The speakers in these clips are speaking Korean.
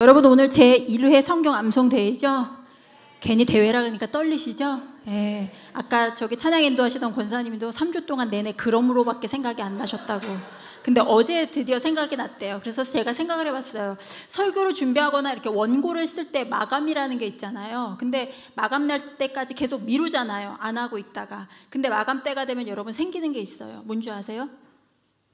여러분 오늘 제1회 성경 암송대회죠? 괜히 대회라 그러니까 떨리시죠? 예. 아까 저기 찬양 인도하시던 권사님도 3주 동안 내내 그럼으로밖에 생각이 안 나셨다고. 근데 어제 드디어 생각이 났대요. 그래서 제가 생각을 해봤어요. 설교를 준비하거나 이렇게 원고를 쓸 때 마감이라는 게 있잖아요. 근데 마감 날 때까지 계속 미루잖아요. 안 하고 있다가. 근데 마감 때가 되면 여러분 생기는 게 있어요. 뭔지 아세요?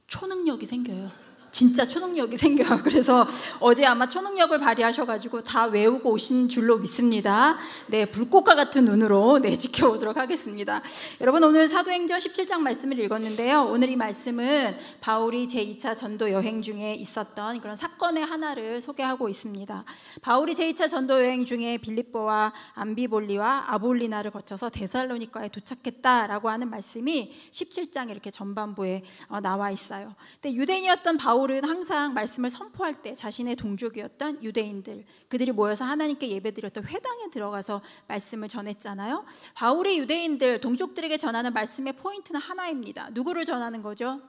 초능력이 생겨요. 진짜 초능력이 생겨요. 그래서 어제 아마 초능력을 발휘하셔가지고 다 외우고 오신 줄로 믿습니다. 네, 불꽃과 같은 눈으로 지켜보도록 하겠습니다. 여러분 오늘 사도행전 17장 말씀을 읽었는데요. 오늘 이 말씀은 바울이 제2차 전도 여행 중에 있었던 그런 사건의 하나를 소개하고 있습니다. 바울이 제2차 전도 여행 중에 빌립보와 암비볼리와 아볼리나를 거쳐서 데살로니가에 도착했다라고 하는 말씀이 17장 이렇게 전반부에 나와 있어요. 근데 유대인이었던 바울은 항상 말씀을 선포할 때 자신의 동족이었던 유대인들, 그들이 모여서 하나님께 예배드렸던 회당에 들어가서 말씀을 전했잖아요. 바울이 유대인들, 동족들에게 전하는 말씀의 포인트는 하나입니다. 누구를 전하는 거죠?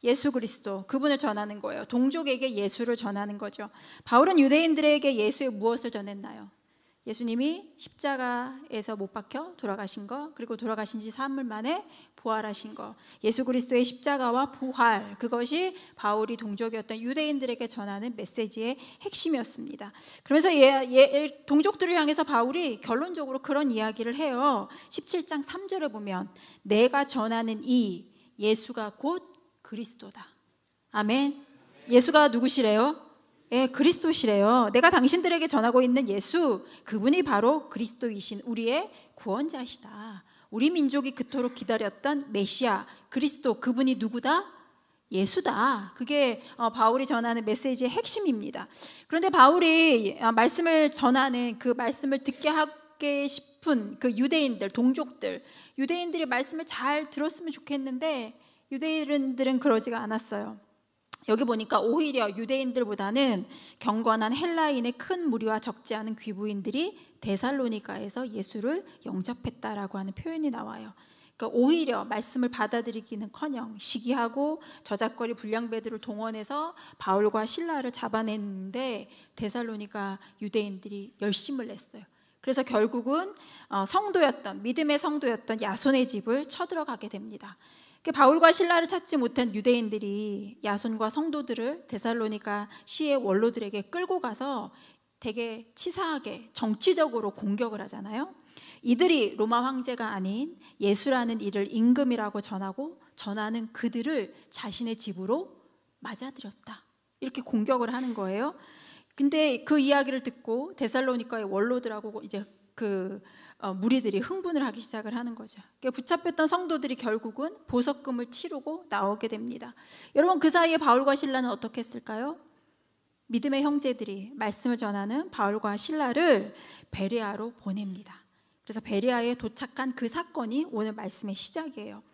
예수 그리스도, 그분을 전하는 거예요. 동족에게 예수를 전하는 거죠. 바울은 유대인들에게 예수의 무엇을 전했나요? 예수님이 십자가에서 못 박혀 돌아가신 거, 그리고 돌아가신 지 3일 만에 부활하신 거, 예수 그리스도의 십자가와 부활, 그것이 바울이 동족이었던 유대인들에게 전하는 메시지의 핵심이었습니다. 그러면서 동족들을 향해서 바울이 결론적으로 그런 이야기를 해요. 17장 3절에 보면 내가 전하는 이 예수가 곧 그리스도다. 아멘. 예수가 누구시래요? 예, 그리스도시래요. 내가 당신들에게 전하고 있는 예수, 그분이 바로 그리스도이신 우리의 구원자시다. 우리 민족이 그토록 기다렸던 메시아, 그리스도, 그분이 누구다? 예수다. 그게 바울이 전하는 메시지의 핵심입니다. 그런데 바울이 말씀을 전하는 그 말씀을 듣게 하게 싶은 그 유대인들, 동족들, 유대인들이 말씀을 잘 들었으면 좋겠는데 유대인들은 그러지가 않았어요. 여기 보니까 오히려 유대인들보다는 경건한 헬라인의 큰 무리와 적지 않은 귀부인들이 데살로니가에서 예수를 영접했다라고 하는 표현이 나와요. 그러니까 오히려 말씀을 받아들이기는커녕 시기하고 저작거리 불량배들을 동원해서 바울과 실라를 잡아냈는데 데살로니가 유대인들이 열심을 냈어요. 그래서 결국은 성도였던, 믿음의 성도였던 야손의 집을 쳐들어가게 됩니다. 바울과 실라를 찾지 못한 유대인들이 야손과 성도들을 데살로니가 시의 원로들에게 끌고 가서 되게 치사하게 정치적으로 공격을 하잖아요. 이들이 로마 황제가 아닌 예수라는 이를 임금이라고 전하는 그들을 자신의 집으로 맞아들였다. 이렇게 공격을 하는 거예요. 근데 그 이야기를 듣고 데살로니가의 원로들하고 이제 무리들이 흥분을 하기 시작을 하는 거죠. 붙잡혔던 성도들이 결국은 보석금을 치르고 나오게 됩니다. 여러분 그 사이에 바울과 실라는 어떻게 했을까요? 믿음의 형제들이 말씀을 전하는 바울과 실라를 베레아로 보냅니다. 그래서 베레아에 도착한 그 사건이 오늘 말씀의 시작이에요.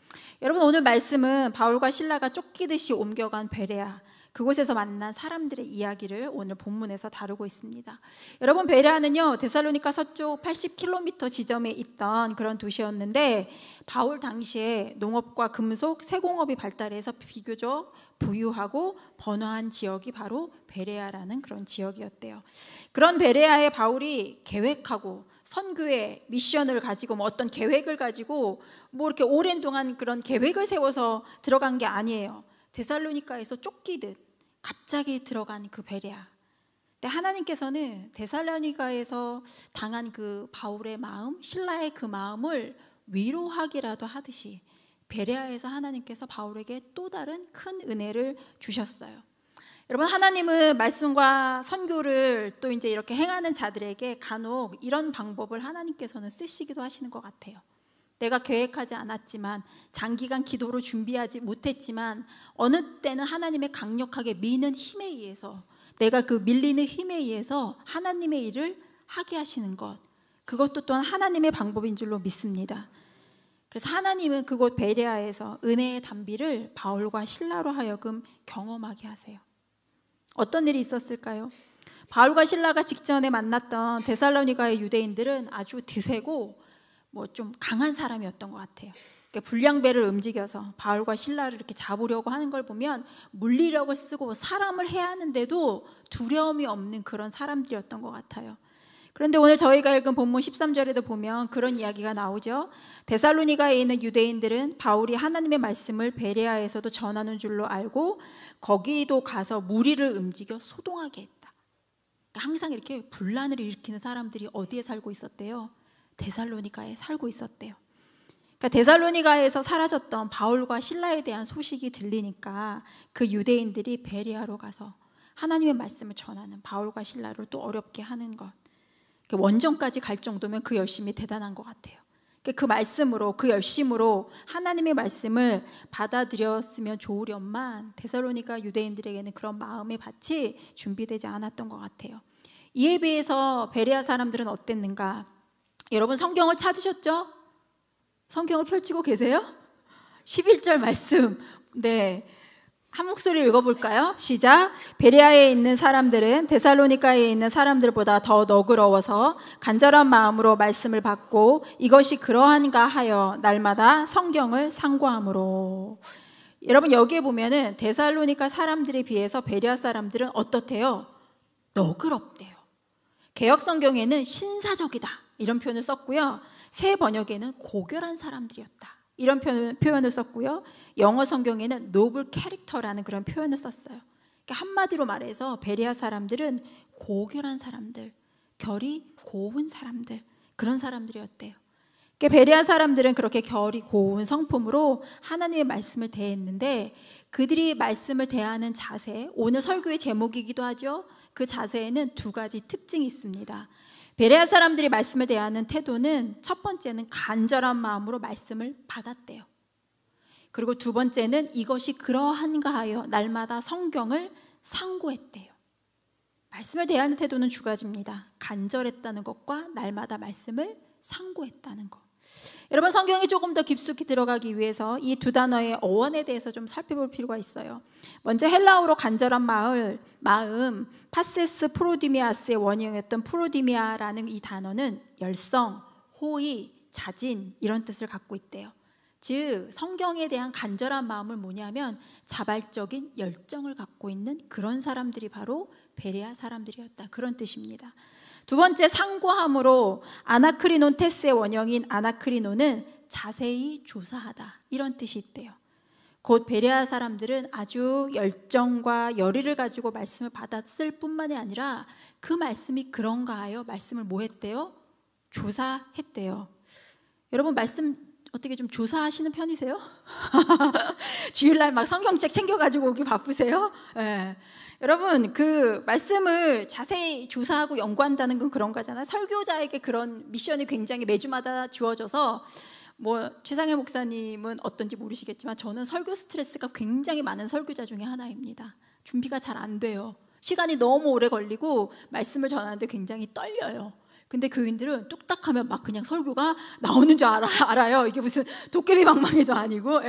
여러분 오늘 말씀은 바울과 실라가 쫓기듯이 옮겨간 베레아, 그곳에서 만난 사람들의 이야기를 오늘 본문에서 다루고 있습니다. 여러분 베레아는요 데살로니가 서쪽 80km 지점에 있던 그런 도시였는데 바울 당시에 농업과 금속, 세공업이 발달해서 비교적 부유하고 번화한 지역이 바로 베레아라는 그런 지역이었대요. 그런 베레아에 바울이 계획하고 선교의 미션을 가지고 어떤 계획을 가지고 이렇게 오랜 동안 그런 계획을 세워서 들어간 게 아니에요. 데살로니가에서 쫓기듯 갑자기 들어간 그 베레아. 근데 하나님께서는 데살로니가에서 당한 그 바울의 마음, 실라의 그 마음을 위로하기라도 하듯이 베레아에서 하나님께서 바울에게 또 다른 큰 은혜를 주셨어요. 여러분 하나님은 말씀과 선교를 또 이제 이렇게 행하는 자들에게 간혹 이런 방법을 하나님께서는 쓰시기도 하시는 것 같아요. 내가 계획하지 않았지만 장기간 기도로 준비하지 못했지만 어느 때는 하나님의 강력하게 미는 힘에 의해서 내가 그 밀리는 힘에 의해서 하나님의 일을 하게 하시는 것, 그것도 또한 하나님의 방법인 줄로 믿습니다. 그래서 하나님은 그곳 베레아에서 은혜의 단비를 바울과 실라로 하여금 경험하게 하세요. 어떤 일이 있었을까요? 바울과 실라가 직전에 만났던 데살로니가의 유대인들은 아주 드세고 좀 강한 사람이었던 것 같아요. 불량배를 움직여서 바울과 실라를 이렇게 잡으려고 하는 걸 보면 물리력을 쓰고 사람을 해야 하는데도 두려움이 없는 그런 사람들이었던 것 같아요. 그런데 오늘 저희가 읽은 본문 13절에도 보면 그런 이야기가 나오죠. 데살로니가에 있는 유대인들은 바울이 하나님의 말씀을 베레아에서도 전하는 줄로 알고 거기도 가서 무리를 움직여 소동하게 했다. 그러니까 항상 이렇게 분란을 일으키는 사람들이 어디에 살고 있었대요? 데살로니가에 살고 있었대요. 그러니까 데살로니가에서 사라졌던 바울과 실라에 대한 소식이 들리니까 그 유대인들이 베레아로 가서 하나님의 말씀을 전하는 바울과 실라를 또 어렵게 하는 것, 원정까지 갈 정도면 그 열심이 대단한 것 같아요. 그 말씀으로, 그 열심으로 하나님의 말씀을 받아들였으면 좋으련만 데살로니가 유대인들에게는 그런 마음의 밭이 준비되지 않았던 것 같아요. 이에 비해서 베레아 사람들은 어땠는가? 여러분 성경을 찾으셨죠? 성경을 펼치고 계세요? 11절 말씀, 네, 한 목소리 읽어볼까요? 시작. 베레아에 있는 사람들은 데살로니가에 있는 사람들보다 더 너그러워서 간절한 마음으로 말씀을 받고 이것이 그러한가 하여 날마다 성경을 상고함으로. 여러분 여기에 보면은 데살로니가 사람들에 비해서 베레아 사람들은 어떻대요? 너그럽대요. 개역 성경에는 신사적이다 이런 표현을 썼고요. 새 번역에는 고결한 사람들이었다 이런 표현을 썼고요. 영어 성경에는 노블 캐릭터라는 그런 표현을 썼어요. 그러니까 한마디로 말해서 베레아 사람들은 고결한 사람들, 결이 고운 사람들, 그런 사람들이었대요. 그러니까 베레아 사람들은 그렇게 결이 고운 성품으로 하나님의 말씀을 대했는데 그들이 말씀을 대하는 자세, 오늘 설교의 제목이기도 하죠. 그 자세에는 두 가지 특징이 있습니다. 베레아 사람들이 말씀을 대하는 태도는 첫 번째는 간절한 마음으로 말씀을 받았대요. 그리고 두 번째는 이것이 그러한가 하여 날마다 성경을 상고했대요. 말씀을 대하는 태도는 두 가지입니다. 간절했다는 것과 날마다 말씀을 상고했다는 것. 여러분 성경에 조금 더 깊숙이 들어가기 위해서 이 두 단어의 어원에 대해서 좀 살펴볼 필요가 있어요. 먼저 헬라어로 간절한 마음, 파세스 프로디미아스의 원형이었던 프로디미아라는 이 단어는 열성, 호의, 자진 이런 뜻을 갖고 있대요. 즉 성경에 대한 간절한 마음을 뭐냐면 자발적인 열정을 갖고 있는 그런 사람들이 바로 베레아 사람들이었다 그런 뜻입니다. 두 번째 상고함으로 아나크리논 테스의 원형인 아나크리논은 자세히 조사하다 이런 뜻이 있대요. 곧 베레아 사람들은 아주 열정과 열의를 가지고 말씀을 받았을 뿐만이 아니라 그 말씀이 그런가 하여 말씀을 뭐 했대요? 조사했대요. 여러분 말씀 어떻게 좀 조사하시는 편이세요? 주일날 막 성경책 챙겨가지고 오기 바쁘세요? 네. 여러분 그 말씀을 자세히 조사하고 연구한다는 건 그런 거잖아요. 설교자에게 그런 미션이 굉장히 매주마다 주어져서 뭐 최상현 목사님은 어떤지 모르시겠지만 저는 설교 스트레스가 굉장히 많은 설교자 중에 하나입니다. 준비가 잘 안 돼요. 시간이 너무 오래 걸리고 말씀을 전하는데 굉장히 떨려요. 근데 교인들은 뚝딱하면 막 그냥 설교가 나오는 줄 알아요. 이게 무슨 도깨비 방망이도 아니고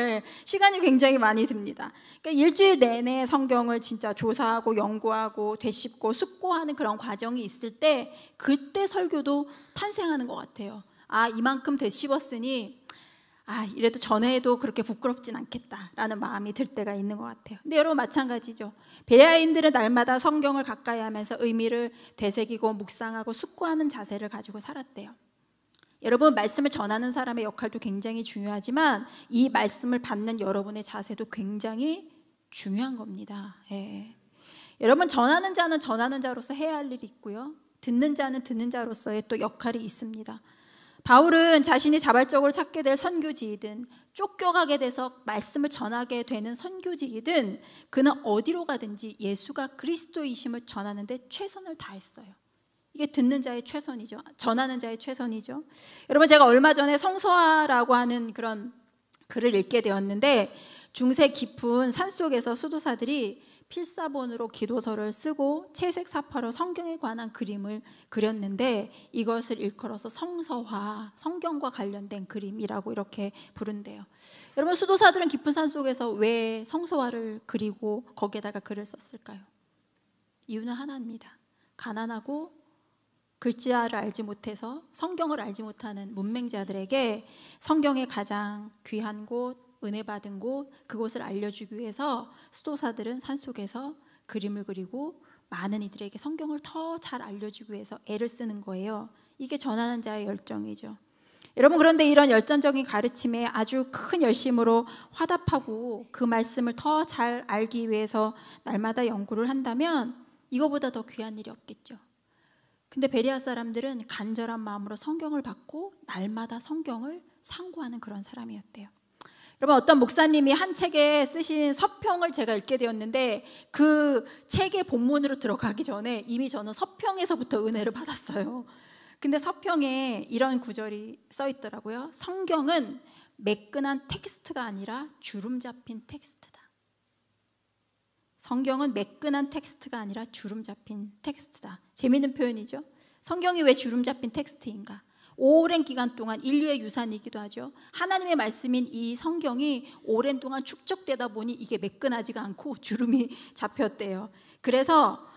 시간이 굉장히 많이 듭니다. 그러니까 일주일 내내 성경을 진짜 조사하고 연구하고 되짚고 숙고하는 그런 과정이 있을 때 그때 설교도 탄생하는 것 같아요. 아 이만큼 되씹었으니 이래도 전에도 그렇게 부끄럽진 않겠다라는 마음이 들 때가 있는 것 같아요. 근데 여러분 마찬가지죠. 베레아인들은 날마다 성경을 가까이 하면서 의미를 되새기고 묵상하고 숙고하는 자세를 가지고 살았대요. 여러분 말씀을 전하는 사람의 역할도 굉장히 중요하지만 이 말씀을 받는 여러분의 자세도 굉장히 중요한 겁니다. 여러분 전하는 자는 전하는 자로서 해야 할 일이 있고요. 듣는 자는 듣는 자로서의 또 역할이 있습니다. 바울은 자신이 자발적으로 찾게 될 선교지이든 쫓겨가게 돼서 말씀을 전하게 되는 선교지이든 그는 어디로 가든지 예수가 그리스도이심을 전하는데 최선을 다했어요. 이게 듣는 자의 최선이죠. 전하는 자의 최선이죠. 여러분 제가 얼마 전에 성서화라고 하는 그런 글을 읽게 되었는데 중세 깊은 산속에서 수도사들이 필사본으로 기도서를 쓰고 채색 사파로 성경에 관한 그림을 그렸는데 이것을 일컬어서 성서화, 성경과 관련된 그림이라고 이렇게 부른대요. 여러분 수도사들은 깊은 산속에서 왜 성서화를 그리고 거기에다가 글을 썼을까요? 이유는 하나입니다. 가난하고 글자를 알지 못해서 성경을 알지 못하는 문맹자들에게 성경의 가장 귀한 곳, 은혜 받은 곳, 그곳을 알려주기 위해서 수도사들은 산속에서 그림을 그리고 많은 이들에게 성경을 더 잘 알려주기 위해서 애를 쓰는 거예요. 이게 전하는 자의 열정이죠. 여러분, 그런데 이런 열정적인 가르침에 아주 큰 열심으로 화답하고 그 말씀을 더 잘 알기 위해서 날마다 연구를 한다면 이거보다 더 귀한 일이 없겠죠. 근데 베레아 사람들은 간절한 마음으로 성경을 받고 날마다 성경을 상고하는 그런 사람이었대요. 여러분, 어떤 목사님이 한 책에 쓰신 서평을 제가 읽게 되었는데 그 책의 본문으로 들어가기 전에 이미 저는 서평에서부터 은혜를 받았어요. 근데 서평에 이런 구절이 써 있더라고요. 성경은 매끈한 텍스트가 아니라 주름 잡힌 텍스트다. 성경은 매끈한 텍스트가 아니라 주름 잡힌 텍스트다. 재미있는 표현이죠. 성경이 왜 주름 잡힌 텍스트인가? 오랜 기간 동안 인류의 유산이기도 하죠. 하나님의 말씀인 이 성경이 오랜 동안 축적되다 보니 이게 매끈하지가 않고 주름이 잡혔대요. 그래서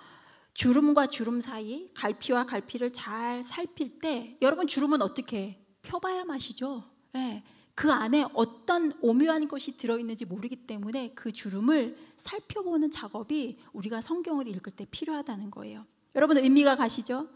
주름과 주름 사이, 갈피와 갈피를 잘 살필 때 여러분, 주름은 어떻게 해? 펴봐야 맛이죠. 네. 그 안에 어떤 오묘한 것이 들어있는지 모르기 때문에 그 주름을 살펴보는 작업이 우리가 성경을 읽을 때 필요하다는 거예요. 여러분, 의미가 가시죠?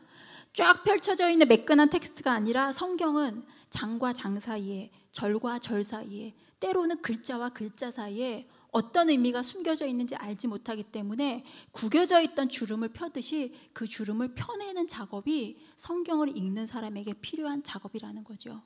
쫙 펼쳐져 있는 매끈한 텍스트가 아니라 성경은 장과 장 사이에, 절과 절 사이에, 때로는 글자와 글자 사이에 어떤 의미가 숨겨져 있는지 알지 못하기 때문에 구겨져 있던 주름을 펴듯이 그 주름을 펴내는 작업이 성경을 읽는 사람에게 필요한 작업이라는 거죠.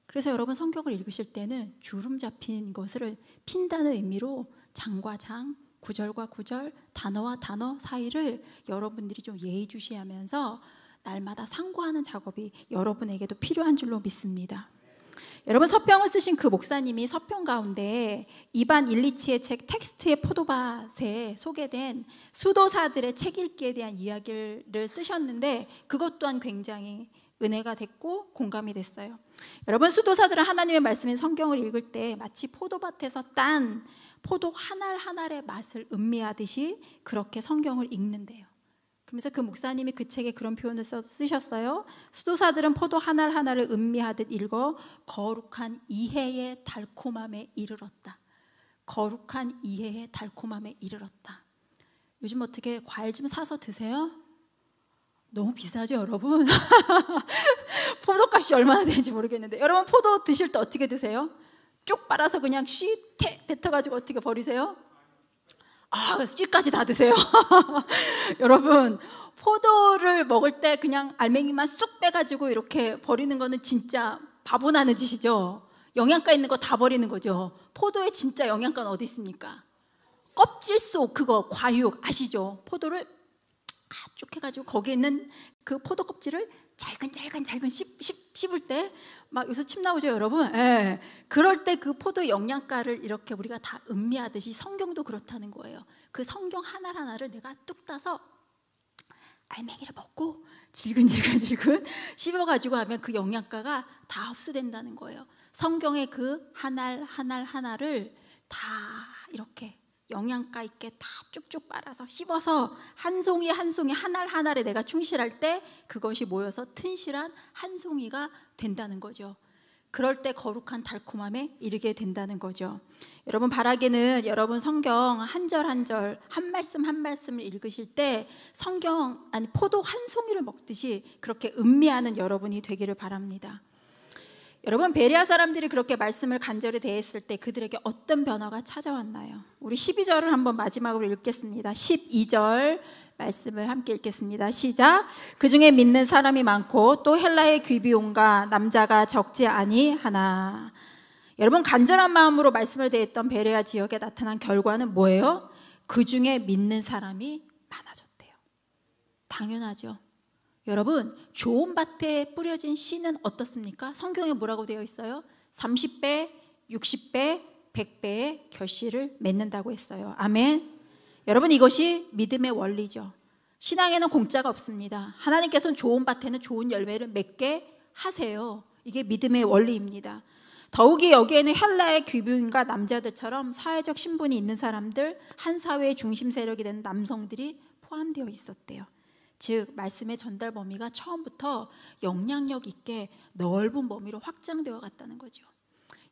그래서 여러분, 성경을 읽으실 때는 주름 잡힌 것을 핀다는 의미로 장과 장, 구절과 구절, 단어와 단어 사이를 여러분들이 좀 예의주시하면서 날마다 상고하는 작업이 여러분에게도 필요한 줄로 믿습니다. 여러분, 서평을 쓰신 그 목사님이 서평 가운데 이반 일리치의 책 텍스트의 포도밭에 소개된 수도사들의 책 읽기에 대한 이야기를 쓰셨는데 그것 또한 굉장히 은혜가 됐고 공감이 됐어요. 여러분, 수도사들은 하나님의 말씀인 성경을 읽을 때 마치 포도밭에서 딴 포도 한 알 한 알의 맛을 음미하듯이 그렇게 성경을 읽는데요. 그러면서 그 목사님이 그 책에 그런 표현을 쓰셨어요. 수도사들은 포도 한 알 한 알을 음미하듯 읽어 거룩한 이해의 달콤함에 이르렀다. 거룩한 이해의 달콤함에 이르렀다. 요즘 어떻게 과일 좀 사서 드세요? 너무 비싸죠, 여러분? 포도값이 얼마나 되는지 모르겠는데 여러분, 포도 드실 때 어떻게 드세요? 쭉 빨아서 그냥 쉿 뱉어가지고 어떻게 버리세요? 씨까지 다 드세요. 여러분, 포도를 먹을 때 그냥 알맹이만 쑥 빼가지고 이렇게 버리는 거는 진짜 바보 나는 짓이죠. 영양가 있는 거 다 버리는 거죠. 포도의 진짜 영양가는 어디 있습니까? 껍질 속 그거 과육 아시죠? 포도를 쭉 해가지고 거기에 있는 그 포도 껍질을 잘근 씹을 때 막 여기서 침 나오죠, 여러분? 예. 그럴 때 그 포도의 영양가를 이렇게 우리가 다 음미하듯이 성경도 그렇다는 거예요. 그 성경 하나하나를 내가 뚝 따서 알맹이를 먹고 질근질근 씹어가지고 하면 그 영양가가 다 흡수된다는 거예요. 성경의 그 한 알 하나를 다 이렇게 영양가 있게 다 쭉쭉 빨아서 씹어서 한 송이 한 송이 한 알 한 알에 내가 충실할 때 그것이 모여서 튼실한 한 송이가 된다는 거죠. 그럴 때 거룩한 달콤함에 이르게 된다는 거죠. 여러분, 바라기는 여러분 성경 한 절 한 절, 한 말씀 한 말씀을 읽으실 때 성경 포도 한 송이를 먹듯이 그렇게 음미하는 여러분이 되기를 바랍니다. 여러분, 베레아 사람들이 그렇게 말씀을 간절히 대했을 때 그들에게 어떤 변화가 찾아왔나요? 우리 12절을 한번 마지막으로 읽겠습니다. 12절 말씀을 함께 읽겠습니다. 시작. 그 중에 믿는 사람이 많고 또 헬라의 귀비용과 남자가 적지 아니하나. 여러분, 간절한 마음으로 말씀을 대했던 베레아 지역에 나타난 결과는 뭐예요? 그 중에 믿는 사람이 많아졌대요. 당연하죠. 여러분, 좋은 밭에 뿌려진 씨는 어떻습니까? 성경에 뭐라고 되어 있어요? 30배, 60배, 100배의 결실을 맺는다고 했어요. 아멘. 여러분, 이것이 믿음의 원리죠. 신앙에는 공짜가 없습니다. 하나님께서는 좋은 밭에는 좋은 열매를 맺게 하세요. 이게 믿음의 원리입니다. 더욱이 여기에는 헬라의 귀부인과 남자들처럼 사회적 신분이 있는 사람들, 한 사회의 중심 세력이 되는 남성들이 포함되어 있었대요. 즉 말씀의 전달 범위가 처음부터 영향력 있게 넓은 범위로 확장되어 갔다는 거죠.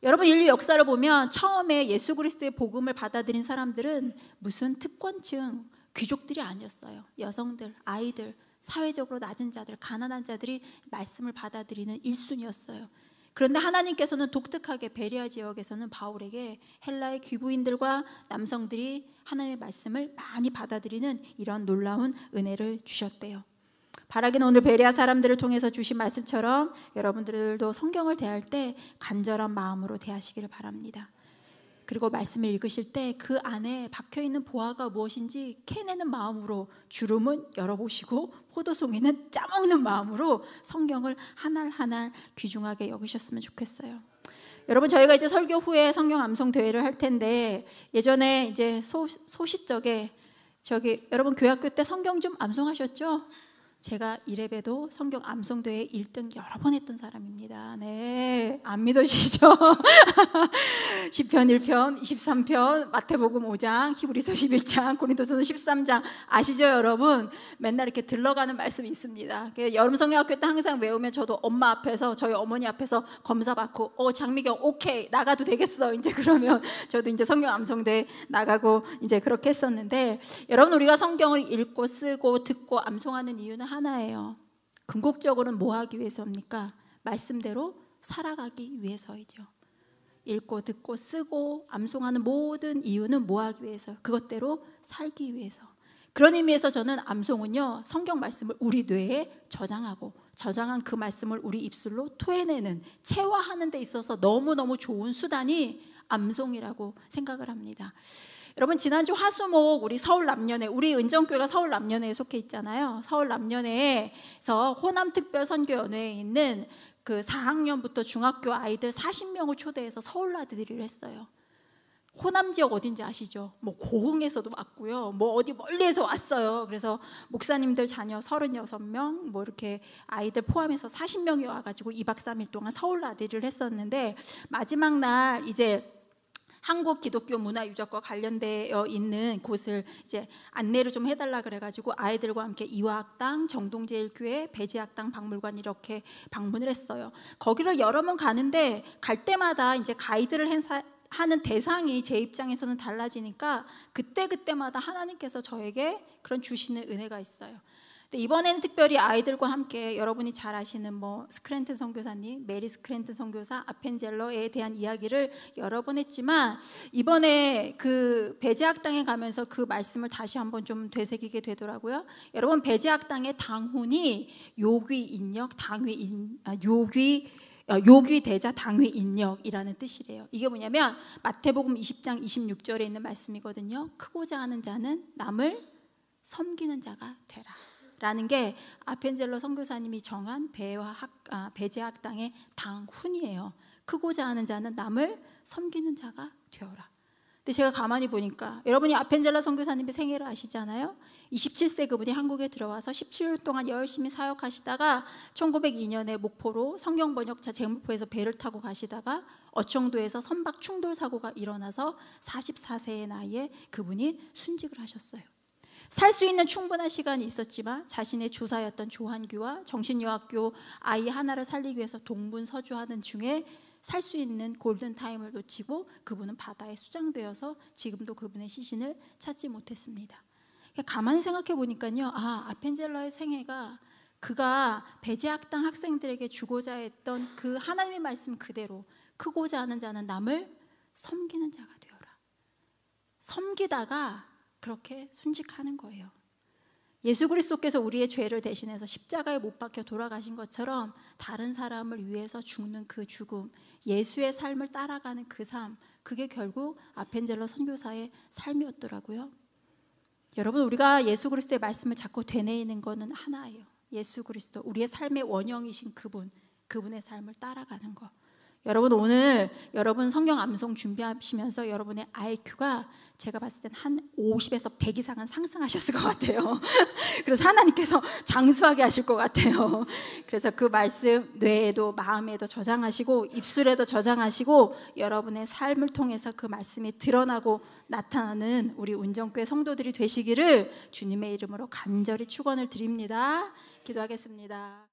여러분, 인류 역사를 보면 처음에 예수 그리스도의 복음을 받아들인 사람들은 무슨 특권층, 귀족들이 아니었어요. 여성들, 아이들, 사회적으로 낮은 자들, 가난한 자들이 말씀을 받아들이는 1순위였어요. 그런데 하나님께서는 독특하게 베레아 지역에서는 바울에게 헬라의 귀부인들과 남성들이 하나님의 말씀을 많이 받아들이는 이런 놀라운 은혜를 주셨대요. 바라기는 오늘 베레아 사람들을 통해서 주신 말씀처럼 여러분들도 성경을 대할 때 간절한 마음으로 대하시기를 바랍니다. 그리고 말씀을 읽으실 때 그 안에 박혀있는 보화가 무엇인지 캐내는 마음으로 주름은 열어보시고 포도송이는 짜먹는 마음으로 성경을 하나하나 귀중하게 여기셨으면 좋겠어요. 여러분, 저희가 이제 설교 후에 성경 암송 대회를 할 텐데 예전에 이제 소시적에 여러분 교학교 때 성경 좀 암송하셨죠? 제가 이래봬도 성경 암송대회 1등 여러 번 했던 사람입니다. 네, 안 믿으시죠? 시편 1편, 23편, 마태복음 5장, 히브리서 11장, 고린도서는 13장 아시죠 여러분? 맨날 이렇게 들러가는 말씀이 있습니다. 여름 성경학교 때 항상 외우면 저도 엄마 앞에서 저희 어머니 앞에서 검사 받고 장미경 오케이 나가도 되겠어 이제 그러면 저도 이제 성경 암송대회 나가고 이제 그렇게 했었는데 여러분, 우리가 성경을 읽고 쓰고 듣고 암송하는 이유는 하나예요. 궁극적으로는 뭐 하기 위해서입니까? 말씀대로 살아가기 위해서이죠. 읽고 듣고 쓰고 암송하는 모든 이유는 뭐 하기 위해서? 그것대로 살기 위해서. 그런 의미에서 저는 암송은요, 성경 말씀을 우리 뇌에 저장하고 저장한 그 말씀을 우리 입술로 토해내는, 체화하는 데 있어서 너무너무 좋은 수단이 암송이라고 생각을 합니다. 여러분, 지난주 화수목 우리 서울 남녀회, 우리 은정교회가 서울 남녀회에 속해 있잖아요. 서울 남녀회에서 호남특별선교연회에 있는 그 4학년부터 중학교 아이들 40명을 초대해서 서울 나들이를 했어요. 호남 지역 어딘지 아시죠? 뭐 고흥에서도 왔고요, 뭐 어디 멀리에서 왔어요. 그래서 목사님들 자녀 36명 뭐 이렇게 아이들 포함해서 40명이 와가지고 2박 3일 동안 서울 나들이를 했었는데, 마지막 날 이제 한국 기독교 문화 유적과 관련되어 있는 곳을 이제 안내를 좀 해달라 그래가지고 아이들과 함께 이화학당, 정동제일교회, 배재학당 박물관 이렇게 방문을 했어요. 거기를 여러 번 가는데 갈 때마다 이제 가이드를 하는 대상이 제 입장에서는 달라지니까 그때마다 하나님께서 저에게 그런 주시는 은혜가 있어요. 근데 이번에는 특별히 아이들과 함께 여러분이 잘 아시는 뭐 스크랜튼 선교사님, 메리 스크랜튼 선교사, 아펜젤러에 대한 이야기를 여러 번 했지만, 이번에 그 배재학당에 가면서 그 말씀을 다시 한번 좀 되새기게 되더라고요. 여러분, 배재학당의 당훈이 요귀인력, 요귀대자 당위인력이라는 뜻이래요. 이게 뭐냐면 마태복음 20장 26절에 있는 말씀이거든요. 크고자 하는 자는 남을 섬기는 자가 되라 라는 게 아펜젤러 선교사님이 정한 배재학당의 당훈이에요. 크고자 하는 자는 남을 섬기는 자가 되어라. 근데 제가 가만히 보니까, 여러분이 아펜젤러 선교사님의 생애를 아시잖아요. 27세 그분이 한국에 들어와서 17년 동안 열심히 사역하시다가 1902년에 목포로 성경번역차 제물포에서 배를 타고 가시다가 어청도에서 선박 충돌 사고가 일어나서 44세의 나이에 그분이 순직을 하셨어요. 살 수 있는 충분한 시간이 있었지만 자신의 조사였던 조한규와 정신여학교 아이 하나를 살리기 위해서 동분서주하는 중에 살 수 있는 골든타임을 놓치고 그분은 바다에 수장되어서 지금도 그분의 시신을 찾지 못했습니다. 가만히 생각해 보니까요, 아펜젤러의 생애가 그가 배재학당 학생들에게 주고자 했던 그 하나님의 말씀 그대로, 크고자 하는 자는 남을 섬기는 자가 되어라. 섬기다가 그렇게 순직하는 거예요. 예수 그리스도께서 우리의 죄를 대신해서 십자가에 못 박혀 돌아가신 것처럼 다른 사람을 위해서 죽는 그 죽음, 예수의 삶을 따라가는 그 삶, 그게 결국 아펜젤러 선교사의 삶이었더라고요. 여러분, 우리가 예수 그리스도의 말씀을 자꾸 되뇌이는 거는 하나예요. 예수 그리스도, 우리의 삶의 원형이신 그분의 삶을 따라가는 거. 여러분, 오늘 여러분 성경 암송 준비하시면서 여러분의 IQ가 제가 봤을 땐 한 50에서 100 이상은 상승하셨을 것 같아요. 그래서 하나님께서 장수하게 하실 것 같아요. 그래서 그 말씀 뇌에도 마음에도 저장하시고 입술에도 저장하시고 여러분의 삶을 통해서 그 말씀이 드러나고 나타나는 우리 운정교회 성도들이 되시기를 주님의 이름으로 간절히 축원을 드립니다. 기도하겠습니다.